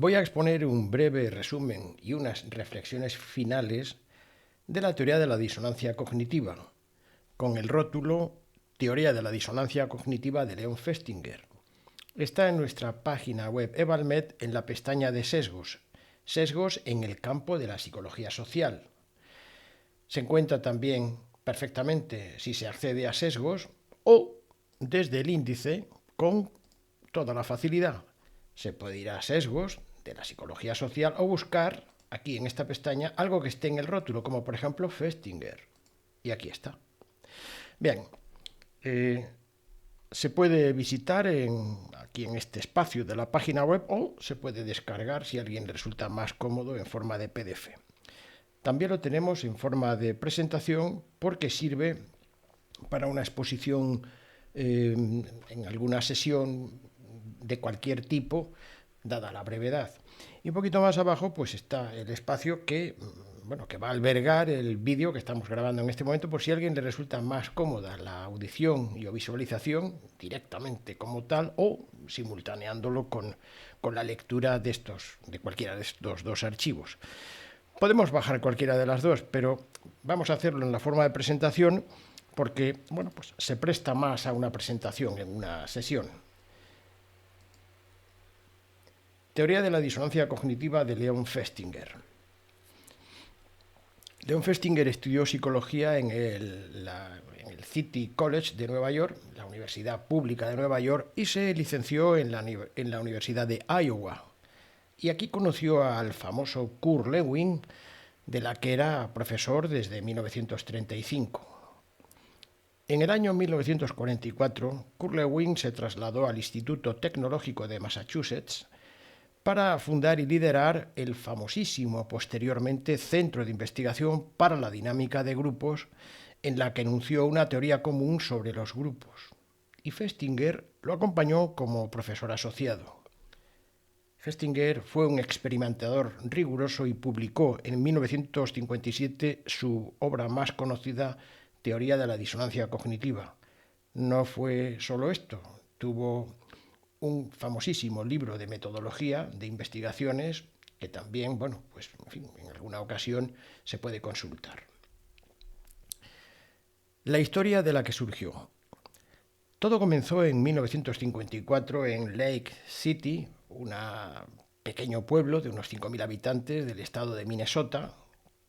Voy a exponer un breve resumen y unas reflexiones finales de la teoría de la disonancia cognitiva, con el rótulo Teoría de la disonancia cognitiva de Leon Festinger. Está en nuestra página web Evalmed en la pestaña de sesgos, sesgos en el campo de la psicología social. Se encuentra también perfectamente si se accede a sesgos o desde el índice con toda la facilidad. Se puede ir a sesgos de la psicología social o buscar aquí en esta pestaña algo que esté en el rótulo, como por ejemplo Festinger. Y aquí está. Bien, se puede visitar aquí en este espacio de la página web o se puede descargar si a alguien le resulta más cómodo en forma de PDF. También lo tenemos en forma de presentación porque sirve para una exposición en alguna sesión de cualquier tipo, dada la brevedad. Y un poquito más abajo pues está el espacio que va a albergar el vídeo que estamos grabando en este momento, por si a alguien le resulta más cómoda la audición y o visualización directamente como tal o simultaneándolo con la lectura de cualquiera de estos dos archivos. Podemos bajar cualquiera de las dos, pero vamos a hacerlo en la forma de presentación porque pues se presta más a una presentación en una sesión. Teoría de la disonancia cognitiva de Leon Festinger. Leon Festinger estudió psicología en el City College de Nueva York, la Universidad Pública de Nueva York, y se licenció en la Universidad de Iowa. Y aquí conoció al famoso Kurt Lewin, de la que era profesor desde 1935. En el año 1944, Kurt Lewin se trasladó al Instituto Tecnológico de Massachusetts para fundar y liderar el famosísimo posteriormente Centro de Investigación para la Dinámica de Grupos, en la que enunció una teoría común sobre los grupos. Y Festinger lo acompañó como profesor asociado. Festinger fue un experimentador riguroso y publicó en 1957 su obra más conocida, Teoría de la disonancia cognitiva. No fue solo esto, tuvo un famosísimo libro de metodología, de investigaciones, que también, en alguna ocasión se puede consultar. La historia de la que surgió. Todo comenzó en 1954 en Lake City, un pequeño pueblo de unos 5.000 habitantes del estado de Minnesota,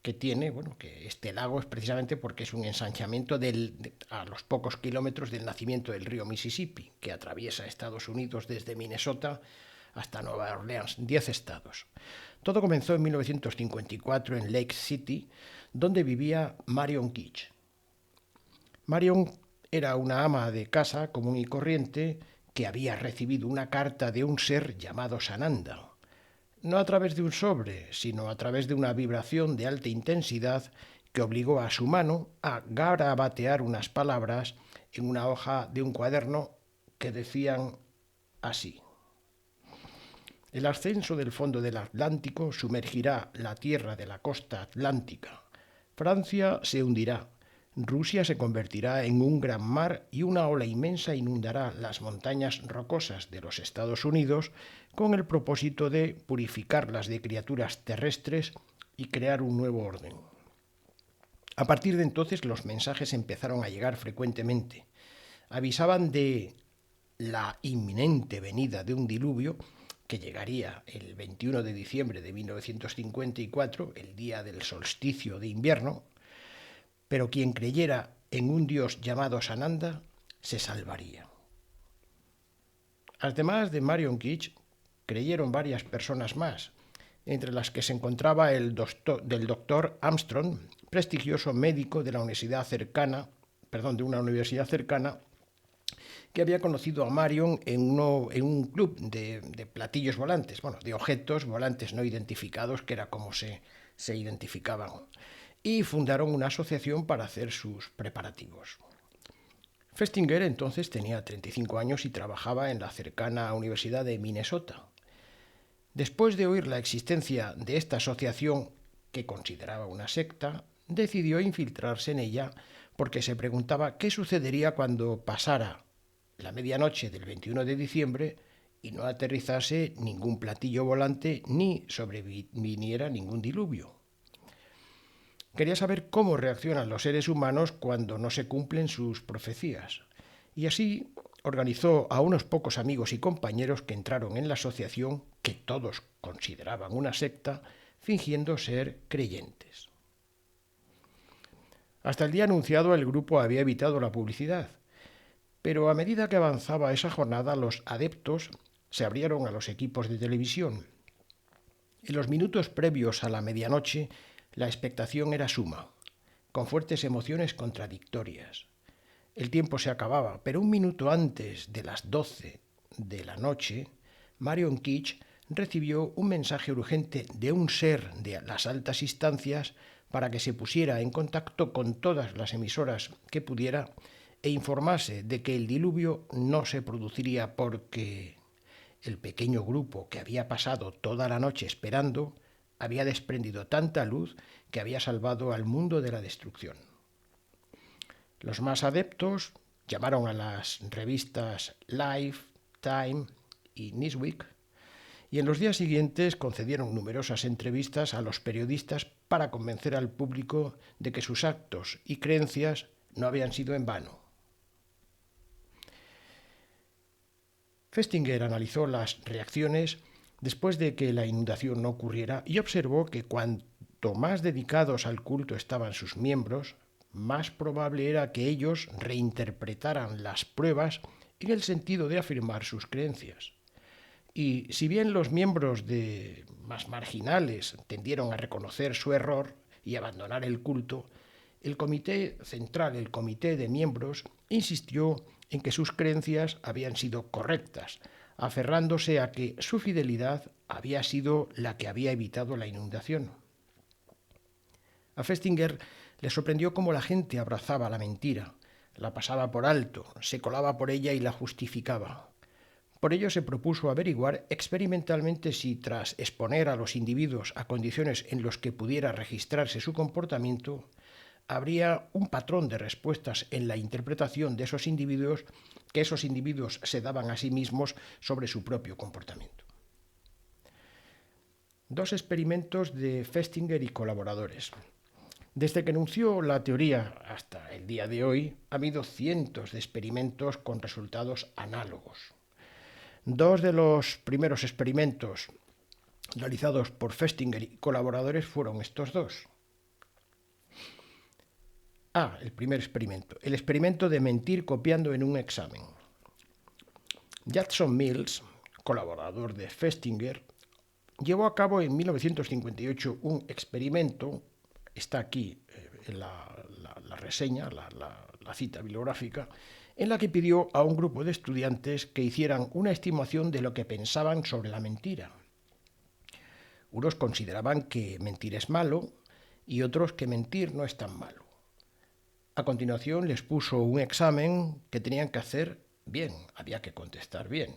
que tiene, que este lago es precisamente porque es un ensanchamiento a los pocos kilómetros del nacimiento del río Mississippi, que atraviesa Estados Unidos desde Minnesota hasta Nueva Orleans, 10 estados. Todo comenzó en 1954 en Lake City, donde vivía Marion Keech. Marion era una ama de casa común y corriente que había recibido una carta de un ser llamado Sananda. No a través de un sobre, sino a través de una vibración de alta intensidad que obligó a su mano a garabatear unas palabras en una hoja de un cuaderno que decían así: el ascenso del fondo del Atlántico sumergirá la tierra de la costa atlántica. Francia se hundirá. Rusia se convertirá en un gran mar y una ola inmensa inundará las montañas rocosas de los Estados Unidos con el propósito de purificarlas de criaturas terrestres y crear un nuevo orden. A partir de entonces los mensajes empezaron a llegar frecuentemente. Avisaban de la inminente venida de un diluvio que llegaría el 21 de diciembre de 1954, el día del solsticio de invierno, pero quien creyera en un dios llamado Sananda se salvaría. Además de Marion Keech, creyeron varias personas más, entre las que se encontraba el doctor Armstrong, prestigioso médico de una universidad cercana, que había conocido a Marion en un club de platillos volantes, de objetos volantes no identificados, que era como se identificaban, y fundaron una asociación para hacer sus preparativos. Festinger entonces tenía 35 años y trabajaba en la cercana Universidad de Minnesota. Después de oír la existencia de esta asociación, que consideraba una secta, decidió infiltrarse en ella porque se preguntaba qué sucedería cuando pasara la medianoche del 21 de diciembre y no aterrizase ningún platillo volante ni sobreviniera ningún diluvio. Quería saber cómo reaccionan los seres humanos cuando no se cumplen sus profecías, y así organizó a unos pocos amigos y compañeros que entraron en la asociación, que todos consideraban una secta, fingiendo ser creyentes. Hasta el día anunciado el grupo había evitado la publicidad, pero a medida que avanzaba esa jornada los adeptos se abrieron a los equipos de televisión. En los minutos previos a la medianoche la expectación era suma, con fuertes emociones contradictorias. El tiempo se acababa, pero un minuto antes de las 12 de la noche, Marion Kitch recibió un mensaje urgente de un ser de las altas instancias para que se pusiera en contacto con todas las emisoras que pudiera e informase de que el diluvio no se produciría porque el pequeño grupo que había pasado toda la noche esperando había desprendido tanta luz que había salvado al mundo de la destrucción. Los más adeptos llamaron a las revistas Life, Time y Newsweek y en los días siguientes concedieron numerosas entrevistas a los periodistas para convencer al público de que sus actos y creencias no habían sido en vano. Festinger analizó las reacciones después de que la inundación no ocurriera y observó que cuanto más dedicados al culto estaban sus miembros, más probable era que ellos reinterpretaran las pruebas en el sentido de afirmar sus creencias. Y si bien los miembros más marginales tendieron a reconocer su error y abandonar el culto, el comité central, el comité de miembros, insistió en que sus creencias habían sido correctas, aferrándose a que su fidelidad había sido la que había evitado la inundación. A Festinger le sorprendió cómo la gente abrazaba la mentira, la pasaba por alto, se colaba por ella y la justificaba. Por ello se propuso averiguar experimentalmente si, tras exponer a los individuos a condiciones en las que pudiera registrarse su comportamiento, habría un patrón de respuestas en la interpretación de esos individuos que esos individuos se daban a sí mismos sobre su propio comportamiento. Dos experimentos de Festinger y colaboradores. Desde que enunció la teoría hasta el día de hoy, ha habido cientos de experimentos con resultados análogos. Dos de los primeros experimentos realizados por Festinger y colaboradores fueron estos dos. El primer experimento. El experimento de mentir copiando en un examen. Jackson Mills, colaborador de Festinger, llevó a cabo en 1958 un experimento, está aquí en la reseña, la cita bibliográfica, en la que pidió a un grupo de estudiantes que hicieran una estimación de lo que pensaban sobre la mentira. Unos consideraban que mentir es malo y otros que mentir no es tan malo. A continuación les puso un examen que tenían que hacer bien, había que contestar bien.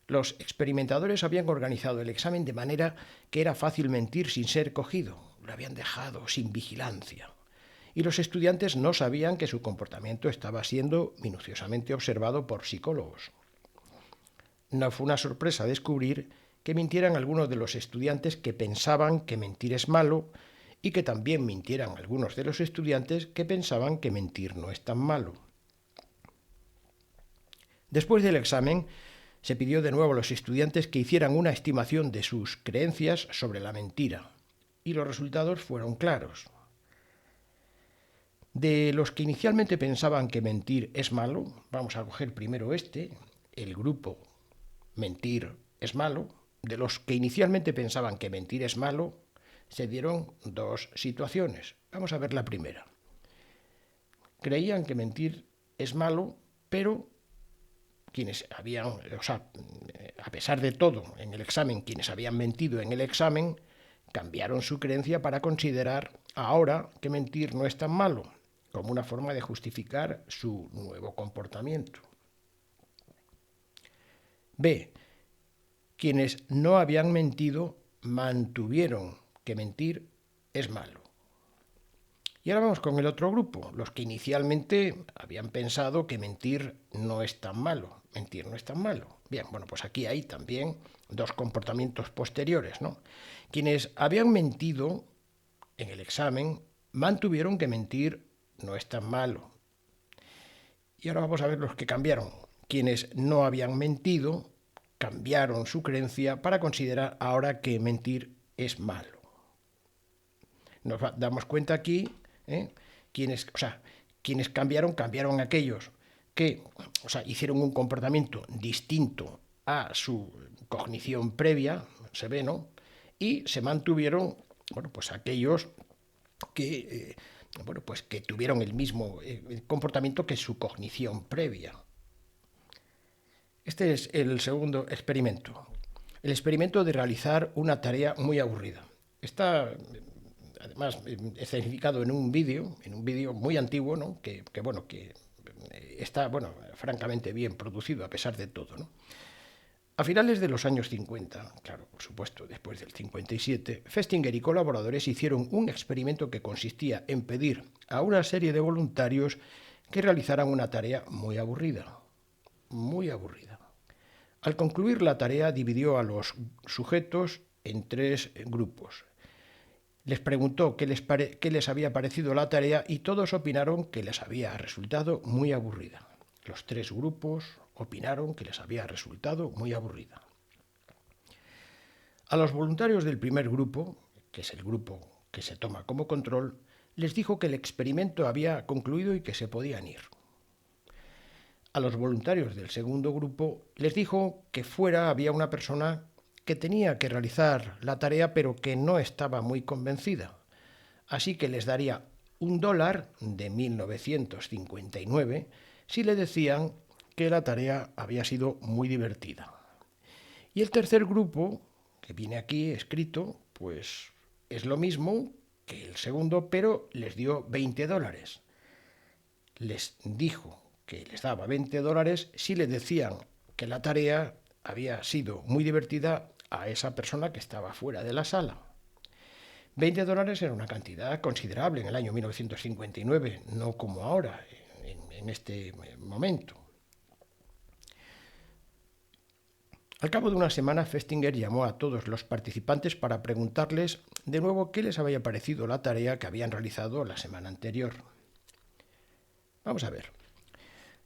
Los experimentadores habían organizado el examen de manera que era fácil mentir sin ser cogido, lo habían dejado sin vigilancia. Y los estudiantes no sabían que su comportamiento estaba siendo minuciosamente observado por psicólogos. No fue una sorpresa descubrir que mintieran algunos de los estudiantes que pensaban que mentir es malo y que también mintieran algunos de los estudiantes que pensaban que mentir no es tan malo. Después del examen, se pidió de nuevo a los estudiantes que hicieran una estimación de sus creencias sobre la mentira, y los resultados fueron claros. De los que inicialmente pensaban que mentir es malo, vamos a coger primero el grupo mentir es malo. De los que inicialmente pensaban que mentir es malo, se dieron dos situaciones. Vamos a ver la primera. Creían que mentir es malo, pero a pesar de todo, en el examen, quienes habían mentido en el examen, cambiaron su creencia para considerar ahora que mentir no es tan malo, como una forma de justificar su nuevo comportamiento. B. Quienes no habían mentido mantuvieron que mentir es malo. Y ahora vamos con el otro grupo, los que inicialmente habían pensado que mentir no es tan malo. Mentir no es tan malo. Bien, bueno, pues aquí hay también dos comportamientos posteriores, ¿no? Quienes habían mentido en el examen mantuvieron que mentir no es tan malo. Y ahora vamos a ver los que cambiaron. Quienes no habían mentido cambiaron su creencia para considerar ahora que mentir es malo. Nos damos cuenta aquí, quienes cambiaron aquellos que hicieron un comportamiento distinto a su cognición previa, se ve, ¿no? Y se mantuvieron, bueno, pues aquellos que, que tuvieron el mismo comportamiento que su cognición previa. Este es el segundo experimento. El experimento de realizar una tarea muy aburrida. Está, además, escenificado en un vídeo muy antiguo, ¿no? que está, francamente bien producido a pesar de todo, ¿no? A finales de los años 50, claro, por supuesto, después del 57, Festinger y colaboradores hicieron un experimento que consistía en pedir a una serie de voluntarios que realizaran una tarea muy aburrida. Muy aburrida. Al concluir la tarea, dividió a los sujetos en 3 grupos. Les preguntó qué les había parecido la tarea y todos opinaron que les había resultado muy aburrida. Los 3 grupos opinaron que les había resultado muy aburrida. A los voluntarios del primer grupo, que es el grupo que se toma como control, les dijo que el experimento había concluido y que se podían ir. A los voluntarios del segundo grupo les dijo que fuera había una persona que tenía que realizar la tarea pero que no estaba muy convencida. Así que les daría $1 de 1959 si le decían que la tarea había sido muy divertida. Y el tercer grupo, que viene aquí escrito, pues es lo mismo que el segundo, pero les dio $20. Les dijo que les daba $20 si le decían que la tarea había sido muy divertida a esa persona que estaba fuera de la sala. $20 era una cantidad considerable en el año 1959, no como ahora, en este momento. Al cabo de una semana, Festinger llamó a todos los participantes para preguntarles de nuevo qué les había parecido la tarea que habían realizado la semana anterior. Vamos a ver.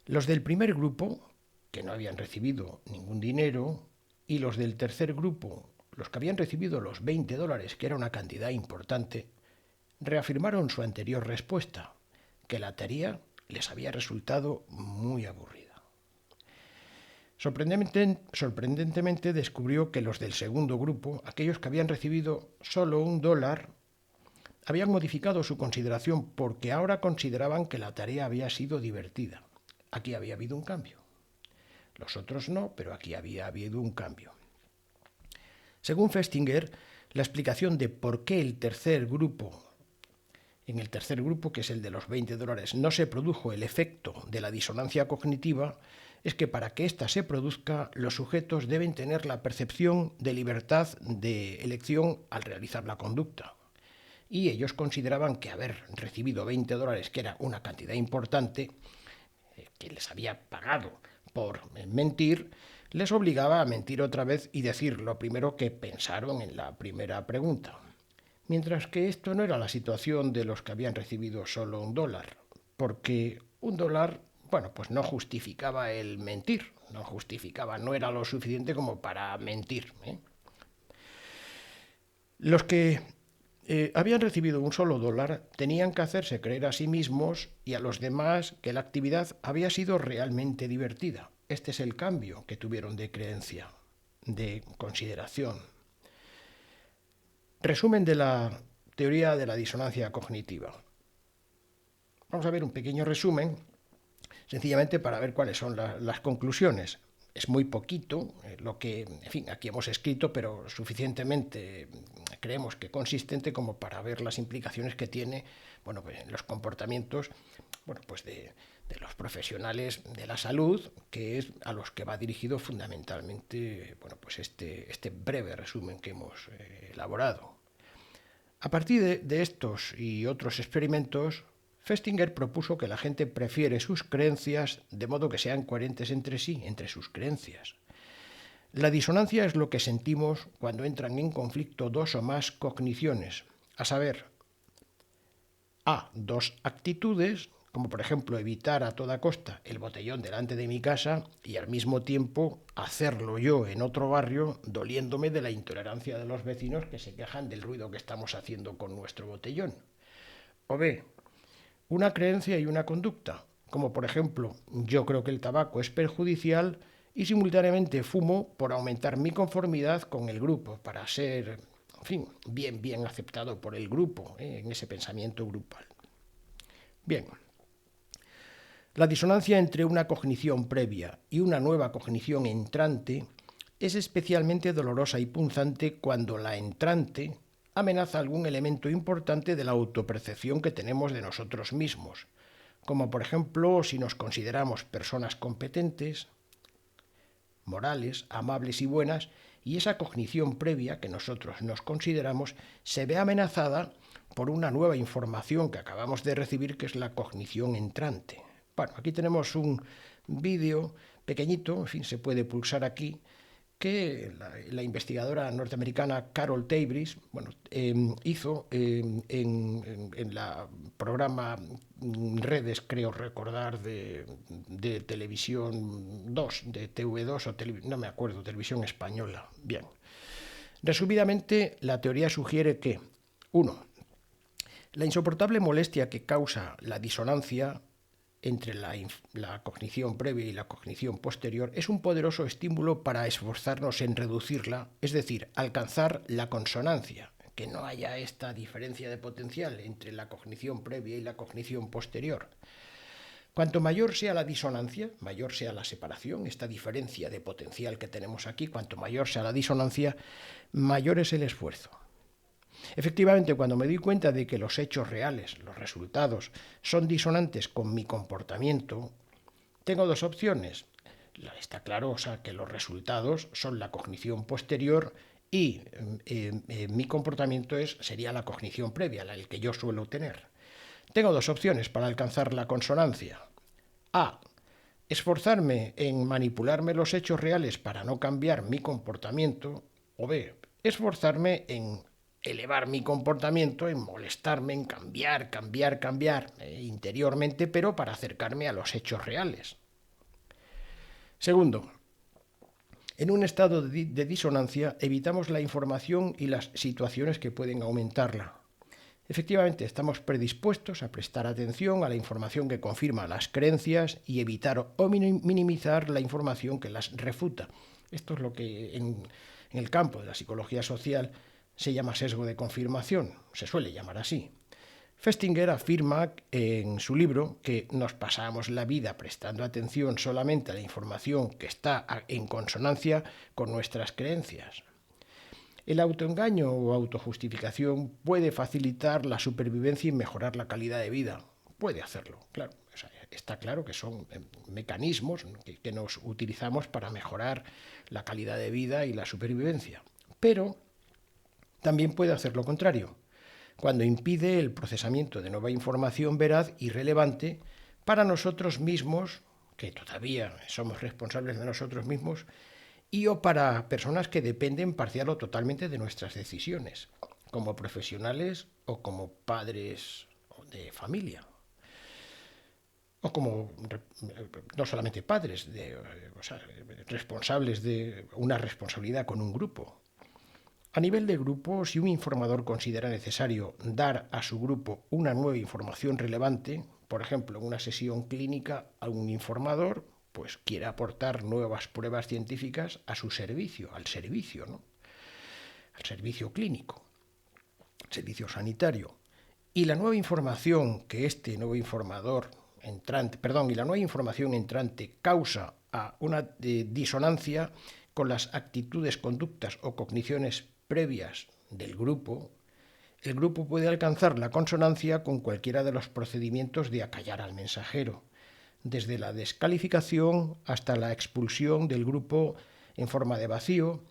Los del primer grupo, que no habían recibido ningún dinero, y los del tercer grupo, los que habían recibido los $20, que era una cantidad importante, reafirmaron su anterior respuesta, que la tarea les había resultado muy aburrida. Sorprendentemente descubrió que los del segundo grupo, aquellos que habían recibido solo $1, habían modificado su consideración porque ahora consideraban que la tarea había sido divertida. Aquí había habido un cambio. Los otros no, pero aquí había habido un cambio. Según Festinger, la explicación de por qué en el tercer grupo, que es el de los $20, no se produjo el efecto de la disonancia cognitiva, es que para que ésta se produzca, los sujetos deben tener la percepción de libertad de elección al realizar la conducta. Y ellos consideraban que haber recibido $20, que era una cantidad importante, que les había pagado por mentir, les obligaba a mentir otra vez y decir lo primero que pensaron en la primera pregunta. Mientras que esto no era la situación de los que habían recibido solo $1, porque $1, pues no justificaba el mentir, no era lo suficiente como para mentir. Los que habían recibido un solo $1 tenían que hacerse creer a sí mismos y a los demás que la actividad había sido realmente divertida. Este es el cambio que tuvieron de creencia, de consideración. Resumen de la teoría de la disonancia cognitiva. Vamos a ver un pequeño resumen, sencillamente para ver cuáles son las conclusiones. Es muy poquito lo que, aquí hemos escrito, pero suficientemente creemos que consistente como para ver las implicaciones que tiene, en los comportamientos, de los profesionales de la salud, que es a los que va dirigido fundamentalmente, este breve resumen que hemos elaborado. A partir de estos y otros experimentos, Festinger propuso que la gente prefiere sus creencias de modo que sean coherentes entre sí, entre sus creencias. La disonancia es lo que sentimos cuando entran en conflicto dos o más cogniciones, a saber, dos actitudes, como por ejemplo evitar a toda costa el botellón delante de mi casa y al mismo tiempo hacerlo yo en otro barrio, doliéndome de la intolerancia de los vecinos que se quejan del ruido que estamos haciendo con nuestro botellón. O B, una creencia y una conducta, como por ejemplo, yo creo que el tabaco es perjudicial y simultáneamente fumo por aumentar mi conformidad con el grupo, para ser, en fin, bien aceptado por el grupo, en ese pensamiento grupal. Bien, la disonancia entre una cognición previa y una nueva cognición entrante es especialmente dolorosa y punzante cuando la entrante amenaza algún elemento importante de la autopercepción que tenemos de nosotros mismos, como por ejemplo si nos consideramos personas competentes, morales, amables y buenas, y esa cognición previa que nosotros nos consideramos se ve amenazada por una nueva información que acabamos de recibir, que es la cognición entrante. Bueno, aquí tenemos un vídeo pequeñito, en fin, se puede pulsar aquí, que la investigadora norteamericana Carol Tavris hizo en la programa Redes, creo recordar, de Televisión 2, de TV2 o no me acuerdo, Televisión Española. Bien. Resumidamente, la teoría sugiere que, 1. La insoportable molestia que causa la disonancia entre la cognición previa y la cognición posterior es un poderoso estímulo para esforzarnos en reducirla, es decir, alcanzar la consonancia, que no haya esta diferencia de potencial entre la cognición previa y la cognición posterior. Cuanto mayor sea la disonancia, mayor sea la separación, esta diferencia de potencial que tenemos aquí, cuanto mayor sea la disonancia, mayor es el esfuerzo. Efectivamente, cuando me doy cuenta de que los hechos reales, los resultados, son disonantes con mi comportamiento, tengo dos opciones. Está claro, que los resultados son la cognición posterior y mi comportamiento sería la cognición previa, el que yo suelo tener. Tengo dos opciones para alcanzar la consonancia. A. Esforzarme en manipularme los hechos reales para no cambiar mi comportamiento. O B. Esforzarme en elevar mi comportamiento, en molestarme, en cambiar interiormente, pero para acercarme a los hechos reales. Segundo, en un estado de disonancia evitamos la información y las situaciones que pueden aumentarla. Efectivamente, estamos predispuestos a prestar atención a la información que confirma las creencias y evitar o minimizar la información que las refuta. Esto es lo que en el campo de la psicología social se llama sesgo de confirmación, se suele llamar así. Festinger afirma en su libro que nos pasamos la vida prestando atención solamente a la información que está en consonancia con nuestras creencias. El autoengaño o autojustificación puede facilitar la supervivencia y mejorar la calidad de vida. Puede hacerlo, claro. Está claro que son mecanismos que nos utilizamos para mejorar la calidad de vida y la supervivencia. Pero también puede hacer lo contrario, cuando impide el procesamiento de nueva información veraz y relevante para nosotros mismos, que todavía somos responsables de nosotros mismos, y o para personas que dependen parcial o totalmente de nuestras decisiones, como profesionales o como padres de familia, o como no solamente padres, responsables de una responsabilidad con un grupo. A nivel de grupo, si un informador considera necesario dar a su grupo una nueva información relevante, por ejemplo, en una sesión clínica, algún informador pues quiere aportar nuevas pruebas científicas a su servicio, al servicio clínico, al servicio sanitario. Y la nueva información que este nuevo informador y la nueva información entrante causa a una disonancia con las actitudes, conductas o cogniciones previas del grupo, el grupo puede alcanzar la consonancia con cualquiera de los procedimientos de acallar al mensajero, desde la descalificación hasta la expulsión del grupo en forma de vacío,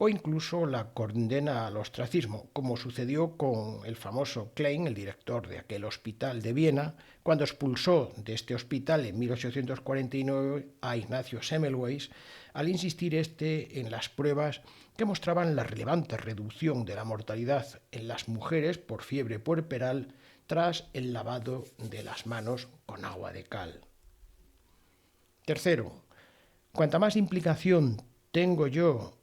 o incluso la condena al ostracismo, como sucedió con el famoso Klein, el director de aquel hospital de Viena, cuando expulsó de este hospital en 1849 a Ignacio Semmelweis al insistir en las pruebas que mostraban la relevante reducción de la mortalidad en las mujeres por fiebre puerperal tras el lavado de las manos con agua de cal. Tercero, cuanta más implicación tengo yo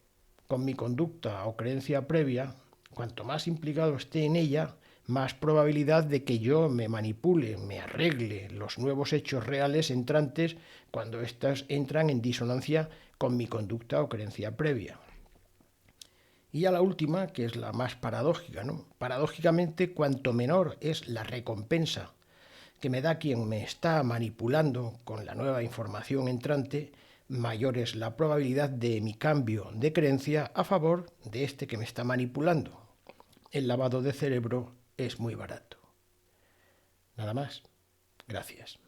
con mi conducta o creencia previa, cuanto más implicado esté en ella, más probabilidad de que yo me manipule, me arregle los nuevos hechos reales entrantes cuando éstas entran en disonancia con mi conducta o creencia previa. Y ya la última, que es la más paradójica, ¿no? Paradójicamente, cuanto menor es la recompensa que me da quien me está manipulando con la nueva información entrante, mayor es la probabilidad de mi cambio de creencia a favor de este que me está manipulando. El lavado de cerebro es muy barato. Nada más. Gracias.